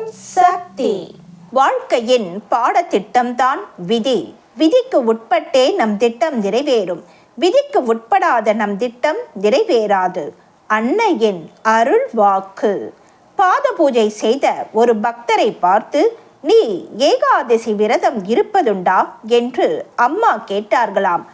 ஓம் சக்தி. வாழ்க்கையின் பாடத்திட்டம்தான் விதி. விதிக்கு உட்பட்டே நம் திட்டம் நிறைவேறும். விதிக்கு உட்படாத நம் திட்டம் நிறைவேறாது. அன்னையின் அருள் வாக்கு. பாத பூஜை செய்த ஒரு பக்தரை பார்த்து, நீ ஏகாதசி விரதம் இருப்பதுண்டா என்று அம்மா கேட்டார்களாம்.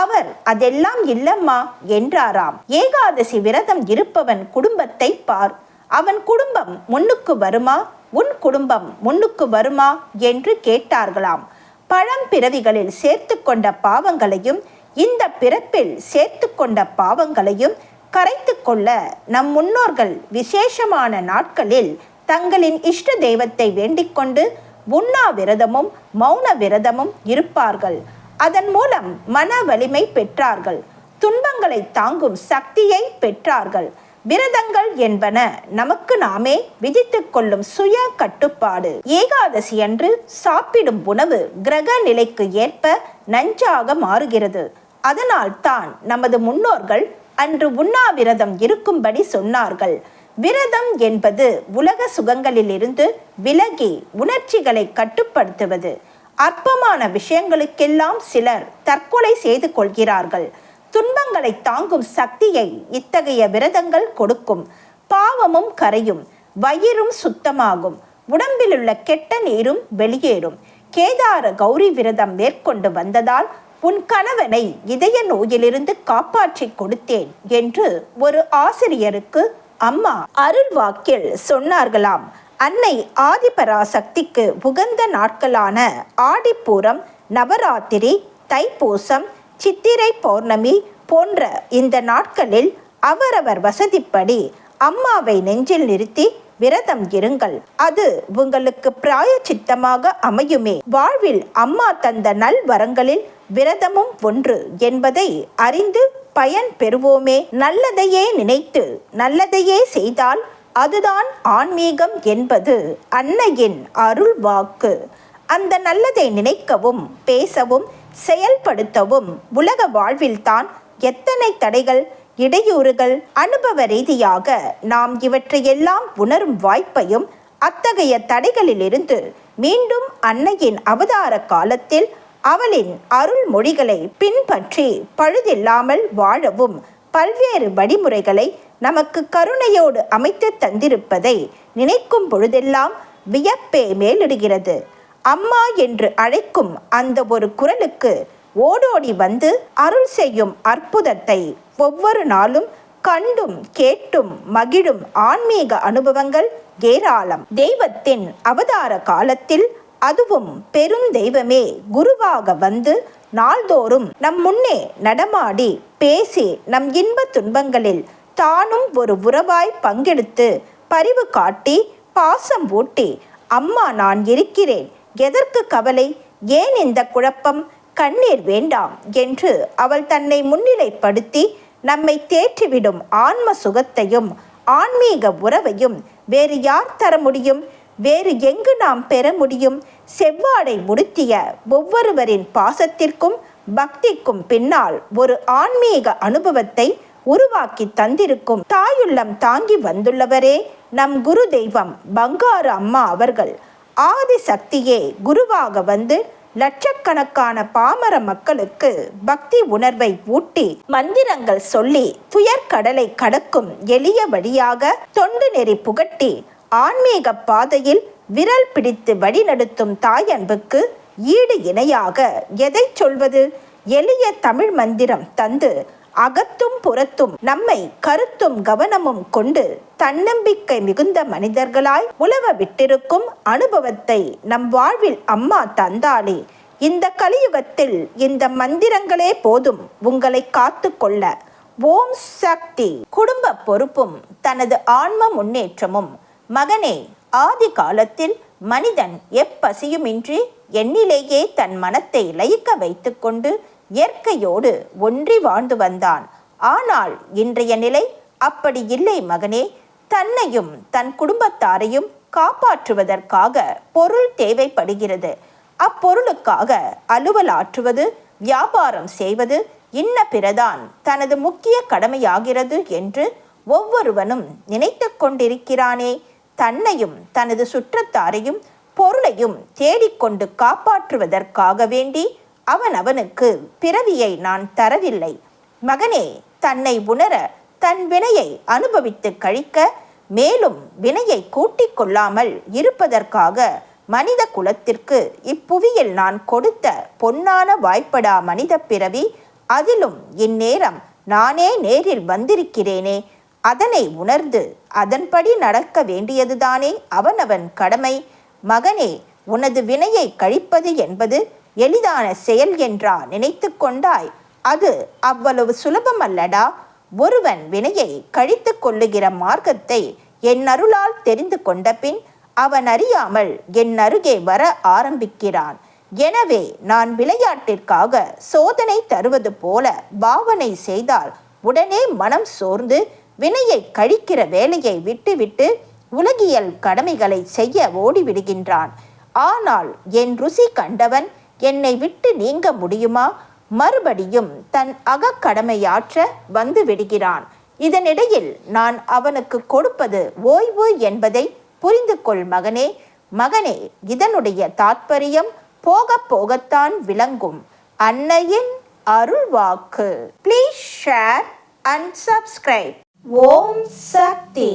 அவர் அதெல்லாம் இல்லம்மா என்றாராம். ஏகாதசி விரதம் இருப்பவன் குடும்பத்தை பார், அவன் குடும்பம் முன்னுக்கு வருமா, உன் குடும்பம் முன்னுக்கு வருமா என்று கேட்டார்களாம். பழம்பிறவிகளில் சேர்த்து கொண்ட பாவங்களையும் இந்த பிறப்பில் சேர்த்து கொண்ட பாவங்களையும் கரைத்து கொள்ள நம் முன்னோர்கள் விசேஷமான நாட்களில் தங்களின் இஷ்ட தெய்வத்தை வேண்டிக் கொண்டு உண்ணாவிரதமும் மௌன விரதமும் இருப்பார்கள். அதன் மூலம் மன வலிமை பெற்றார்கள். துன்பங்களை தாங்கும் சக்தியை பெற்றார்கள். விரதங்கள் என்பன நமக்கு நாமே விதித்துக் கொள்ளும் சுய கட்டுப்பாடு. ஏகாதசி அன்று சாப்பிடும் உணவு கிரக நிலைக்கு ஏற்ப நஞ்சாக மாறுகிறது. அதனால் தான் நமது முன்னோர்கள் அன்று உண்ணாவிரதம் இருக்கும்படி சொன்னார்கள். விரதம் என்பது உலக சுகங்களிலிருந்து விலகி உணர்ச்சிகளை கட்டுப்படுத்துவது. அற்பமான விஷயங்களுக்கெல்லாம் சிலர் தற்கொலை செய்து கொள்கிறார்கள். துன்பங்களை தாங்கும் சக்தியை இத்தகைய விரதங்கள் கொடுக்கும். பாவமும் கரையும், வயிறும் சுத்தமாகும், உடம்பிலுள்ள கெட்ட நீரும் வெளியேறும். கேதார கௌரி விரதம் மேற்கொண்டு வந்ததால் உன் கணவனை இதய நோயிலிருந்து காப்பாற்றி கொடுத்தேன் என்று ஒரு ஆசிரியருக்கு அம்மா அருள் வாக்கில் சொன்னார்களாம். அன்னை ஆதிபராசக்திக்கு உகந்த நாட்களான ஆடிப்பூரம், நவராத்திரி, தைப்பூசம், சித்திரை பௌர்ணமி போன்ற இந்த நாட்களில் அவரவர் வசதிப்படி அம்மாவை நெஞ்சில் நிறுத்தி விரதம் இருங்கள். அது உங்களுக்கு பிராயச்சித்தமாக அமையுமே. வாழ்வில் அம்மா தந்த நல் வரங்களில் விரதமும் ஒன்று என்பதை அறிந்து பயன் பெறுவோமே. நல்லதையே நினைத்து நல்லதையே செய்தால் அதுதான் ஆன்மீகம் என்பது அன்னையின் அருள் வாக்கு. அந்த நல்லதை நினைக்கவும் பேசவும் செயல்படுத்தவும் உலக வாழ்வில்தான் எத்தனை தடைகள், இடையூறுகள். அனுபவ ரீதியாக நாம் இவற்றையெல்லாம் உணரும் வாய்ப்பையும் அத்தகைய தடைகளிலிருந்து மீண்டும் அன்னையின் அவதார காலத்தில் அவளின் அருள் மொழிகளை பின்பற்றி பழுதில்லாமல் வாழவும் பல்வேறு வழிமுறைகளை நமக்கு கருணையோடு அமைத்து தந்திருப்பதை நினைக்கும் பொழுதெல்லாம் வியப்பே மேலிடுகிறது. அம்மா என்று அழைக்கும் அந்த ஒரு குரலுக்கு ஓடோடி வந்து அருள் செய்யும் அற்புதத்தை ஒவ்வொரு நாளும் கண்டும் கேட்டும் மகிழும் ஆன்மீக அனுபவங்கள் ஏராளம். தெய்வத்தின் அவதார காலத்தில் அதுவும் பெருந்தெய்வமே குருவாக வந்து நாள்தோறும் நம் முன்னே நடமாடி பேசி நம் இன்ப துன்பங்களில் தானும் ஒரு உறவாய் பங்கெடுத்து பரிவு காட்டி பாசம் ஊட்டி, அம்மா நான் இருக்கிறேன், எதற்கு கவலை, ஏன் இந்த குழப்பம், கண்ணீர் வேண்டாம் என்று அவள் தன்னை முன்னிலைப்படுத்தி நம்மை தேற்றிவிடும் ஆன்ம சுகத்தையும் ஆன்மீக உறவையும் வேறு யார் தர முடியும்? வேறு எங்கு நாம் பெற முடியும்? செவ்வாடை முடித்திய ஒவ்வொருவரின் பாசத்திற்கும் பக்திக்கும் பின்னால் ஒரு ஆன்மீக அனுபவத்தை உருவாக்கி தந்திருக்கும் தாயுள்ளம் தாங்கி வந்துள்ளவரே நம் குரு தெய்வம் பங்காரு அம்மா அவர்கள். ஆதி சக்தியே குருவாக வந்து லட்சக்கணக்கான பாமர மக்களுக்கு பக்தி உணர்வை ஊட்டி மந்திரங்கள் சொல்லி துயர்கடலை கடக்கும் எளிய வழியாக தொண்டு நெறி புகட்டி ஆன்மீக பாதையில் விரல் பிடித்து வழிநடத்தும் தாயன்புக்கு ஈடு இணையாக எதை சொல்வது? எளிய தமிழ் மந்திரம் தந்து அகத்தும் புறத்தும் நம்மை கருத்தும் கவனமும் கொண்டு தன்னம்பிக்கை மிகுந்த மனிதர்களாய் உலவ விட்டிருக்கும் அனுபவத்தை நம் வாழ்வில் அம்மா தந்தாளே. இந்த கலியுகத்தில் இந்த மந்திரங்களே போதும் உங்களை காத்து கொள்ள. ஓம் சக்தி. குடும்ப பொறுப்பும் தனது ஆன்ம முன்னேற்றமும். மகனே, ஆதி காலத்தில் மனிதன் எப்பசியுமின்றி எண்ணிலேயே தன் மனத்தை லயிக்க வைத்து கொண்டு இயற்கையோடு ஒன்றி வாழ்ந்து வந்தான். ஆனால் இன்றைய நிலை அப்படி இல்லை மகனே. தன்னையும் தன் குடும்பத்தாரையும் காப்பாற்றுவதற்காக பொருள் தேவைப்படுகிறது. அப்பொருளுக்காக அலுவலாற்றுவது, வியாபாரம் செய்வது இன்ன பிறதான் தனது முக்கிய கடமையாகிறது என்று ஒவ்வொருவனும் நினைத்து கொண்டிருக்கிறானே. தன்னையும் தனது சுற்றத்தாரையும் பொருளையும் தேடிக்கொண்டு காப்பாற்றுவதற்காக வேண்டி அவனுக்கு பிறவியை நான் தரவில்லை. மகனே, தன்னை உணர தன் வினையை அனுபவித்து கழிக்க, மேலும் வினையை கூட்டிக் கொள்ளாமல் இருப்பதற்காக மனித குலத்திற்கு இப்புவியில் நான் கொடுத்த பொன்னான வாய்ப்படா மனித பிறவி. அதிலும் இந்நேரம் நானே நேரில் வந்திருக்கிறேனே, அதனை உணர்ந்து அதன்படி நடக்க வேண்டியதுதானே அவனவன் கடமை. மகனே, உனது வினையை கழிப்பது என்பது எளிதான செயல் என்றா நினைத்து கொண்டாய்? அது அவ்வளவு சுலபமல்லடா. ஒருவன் வினையை கழித்து கொள்ளுகிற மார்க்கத்தை என் அருளால் தெரிந்து கொண்ட பின் அவன் அறியாமல் என் அருகே வர ஆரம்பிக்கிறான். எனவே நான் விளையாட்டிற்காக சோதனை தருவது போல பாவனை செய்தால் உடனே மனம் சோர்ந்து வினையை கழிக்கிற வேலையை விட்டுவிட்டு உலகியல் கடமைகளை செய்ய ஓடிவிடுகின்றான். ஆனால் என் ருசி கண்டவன் என்னை விட்டு நீங்க முடியுமா? மறுபடியும் தன் அகக்கடமையாற்ற வந்து விடுகிறான். இதனிடையில் நான் அவனுக்கு கொடுப்பது ஓய்வு என்பதை புரிந்து கொள் மகனே. மகனே, இதனுடைய தாத்பரியம் போக போகத்தான் விளங்கும். அன்னையின் அருள்வாக்கு. Please share and subscribe. ஓம் சக்தி.